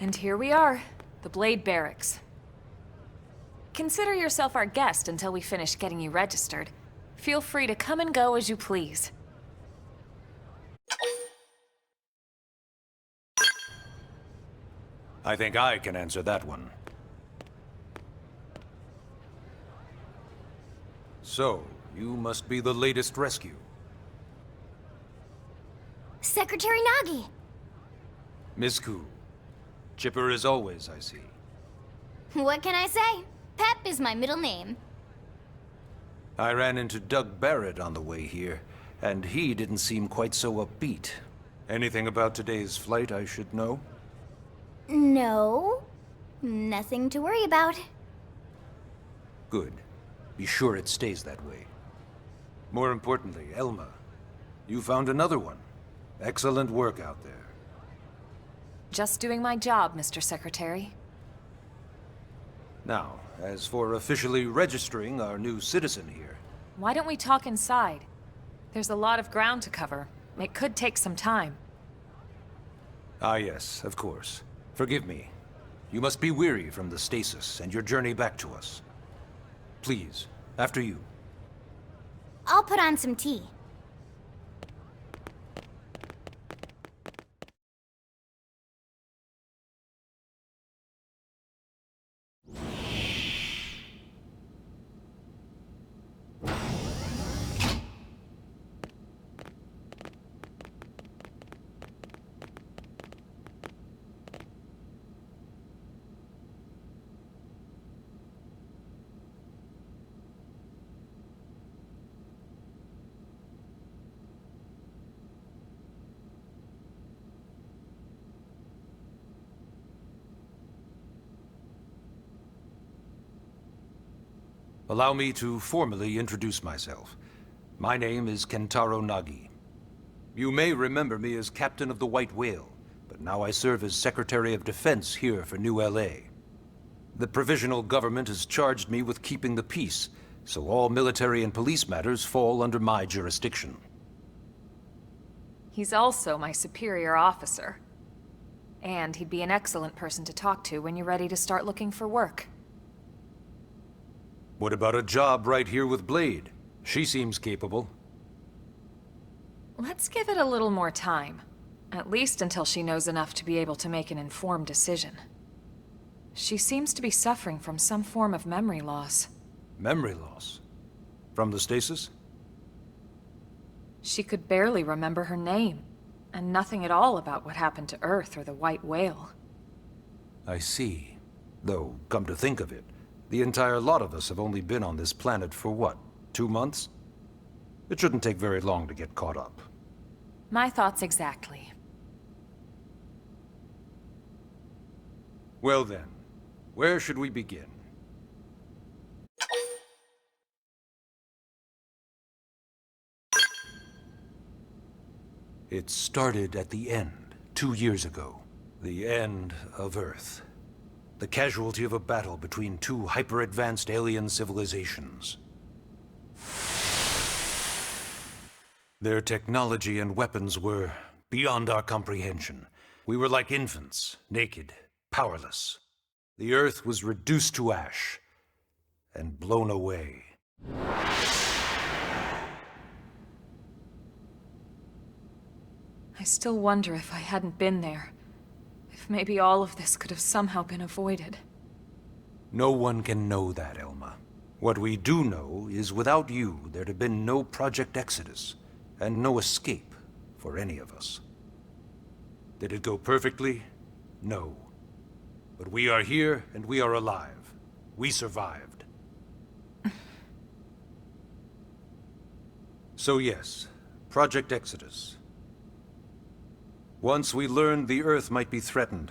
And here we are, the Blade Barracks. Consider yourself our guest until we finish getting you registered. Feel free to come and go as you please. I think I can answer that one. So, you must be the latest rescue. Secretary Nagi! Miss Koo. Chipper as always, I see. What can I say? Pep is my middle name. I ran into Doug Barrett on the way here, and he didn't seem quite so upbeat. Anything about today's flight I should know? No. Nothing to worry about. Good. Be sure it stays that way. More importantly, Elma, you found another one. Excellent work out there. Just doing my job, Mr. Secretary. Now, as for officially registering our new citizen here... Why don't we talk inside? There's a lot of ground to cover. It could take some time. Ah yes, of course. Forgive me. You must be weary from the stasis and your journey back to us. Please, after you. I'll put on some tea. Allow me to formally introduce myself. My name is Kentaro Nagi. You may remember me as Captain of the White Whale, but now I serve as Secretary of Defense here for New LA. The provisional government has charged me with keeping the peace, so all military and police matters fall under my jurisdiction. He's also my superior officer. And he'd be an excellent person to talk to when you're ready to start looking for work. What about a job right here with Blade? She seems capable. Let's give it a little more time. At least until she knows enough to be able to make an informed decision. She seems to be suffering from some form of memory loss. Memory loss? From the stasis? She could barely remember her name, and nothing at all about what happened to Earth or the White Whale. I see. Though, come to think of it, the entire lot of us have only been on this planet for what, 2 months? It shouldn't take very long to get caught up. My thoughts exactly. Well then, where should we begin? It started at the end, 2 years ago. The end of Earth. The casualty of a battle between two hyper-advanced alien civilizations. Their technology and weapons were beyond our comprehension. We were like infants, naked, powerless. The Earth was reduced to ash and blown away. I still wonder if I hadn't been there. If maybe all of this could have somehow been avoided. No one can know that, Elma. What we do know is without you, there'd have been no Project Exodus, and no escape for any of us. Did it go perfectly? No. But we are here, and we are alive. We survived. So yes, Project Exodus. Once we learned the Earth might be threatened,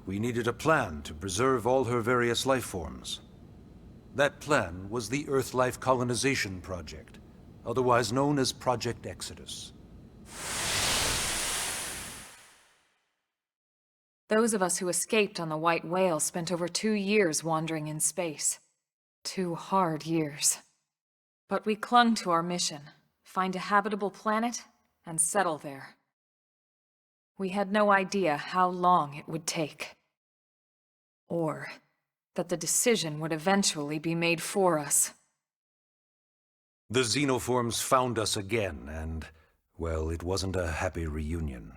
we needed a plan to preserve all her various life forms. That plan was the Earth Life Colonization Project, otherwise known as Project Exodus. Those of us who escaped on the White Whale spent over 2 years wandering in space. 2 hard years. But we clung to our mission, find a habitable planet, and settle there. We had no idea how long it would take. Or that the decision would eventually be made for us. The xenoforms found us again, and, well, it wasn't a happy reunion.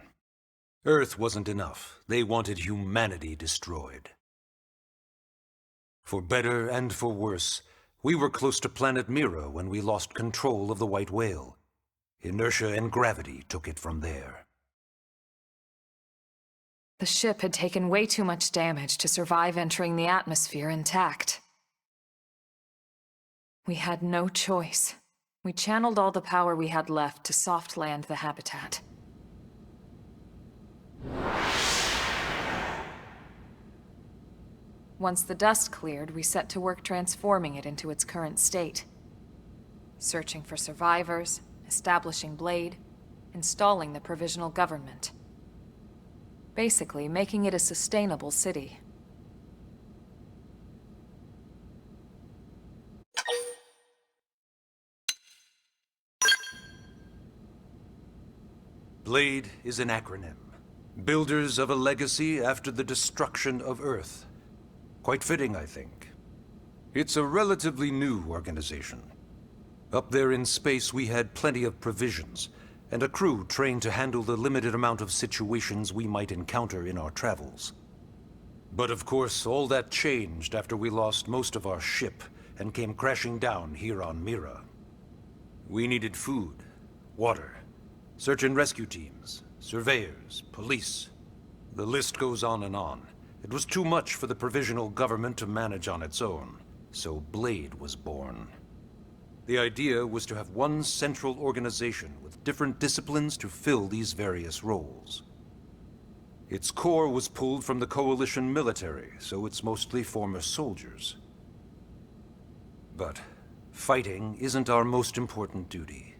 Earth wasn't enough. They wanted humanity destroyed. For better and for worse, we were close to planet Mira when we lost control of the White Whale. Inertia and gravity took it from there. The ship had taken way too much damage to survive entering the atmosphere intact. We had no choice. We channeled all the power we had left to soft land the habitat. Once the dust cleared, we set to work transforming it into its current state. Searching for survivors, establishing Blade, installing the provisional government. Basically, making it a sustainable city. Blade is an acronym. Builders of a legacy after the destruction of Earth. Quite fitting, I think. It's a relatively new organization. Up there in space, we had plenty of provisions, and a crew trained to handle the limited amount of situations we might encounter in our travels. But of course, all that changed after we lost most of our ship and came crashing down here on Mira. We needed food, water, search and rescue teams, surveyors, police. The list goes on and on. It was too much for the provisional government to manage on its own, so Blade was born. The idea was to have one central organization with different disciplines to fill these various roles. Its core was pulled from the Coalition military, so it's mostly former soldiers. But fighting isn't our most important duty.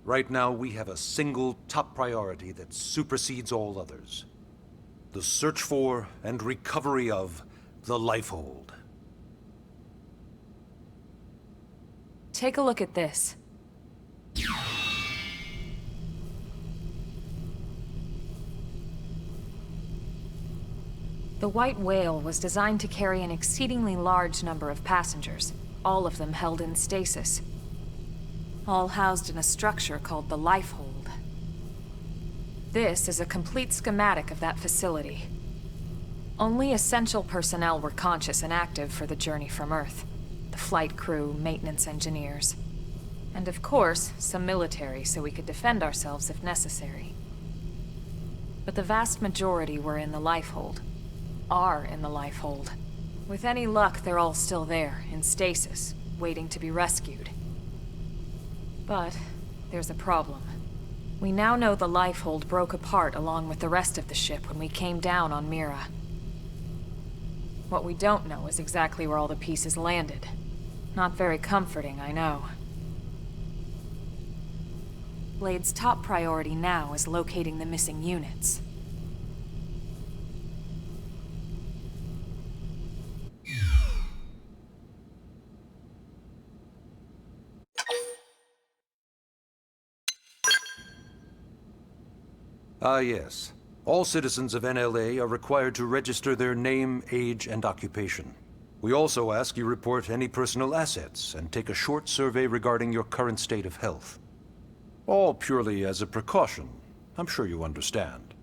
Right now, we have a single top priority that supersedes all others. The search for and recovery of the Lifehold. Take a look at this. The White Whale was designed to carry an exceedingly large number of passengers, all of them held in stasis. All housed in a structure called the Lifehold. This is a complete schematic of that facility. Only essential personnel were conscious and active for the journey from Earth. The flight crew, maintenance engineers. And of course, some military so we could defend ourselves if necessary. But the vast majority were in the Lifehold. Are in the Lifehold. With any luck, they're all still there, in stasis, waiting to be rescued. But there's a problem. We now know the Lifehold broke apart along with the rest of the ship when we came down on Mira. What we don't know is exactly where all the pieces landed. Not very comforting, I know. Blade's top priority now is locating the missing units. Ah, yes. All citizens of NLA are required to register their name, age, and occupation. We also ask you report any personal assets and take a short survey regarding your current state of health. All purely as a precaution. I'm sure you understand.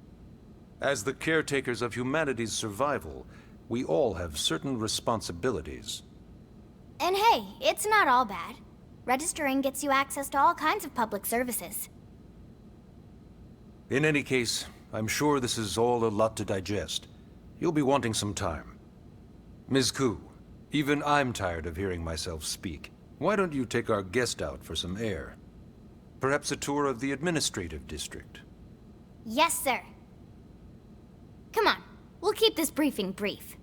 As the caretakers of humanity's survival, we all have certain responsibilities. And hey, it's not all bad. Registering gets you access to all kinds of public services. In any case, I'm sure this is all a lot to digest. You'll be wanting some time. Ms. Ku, even I'm tired of hearing myself speak. Why don't you take our guest out for some air? Perhaps a tour of the administrative district. Yes, sir. Come on, we'll keep this briefing brief.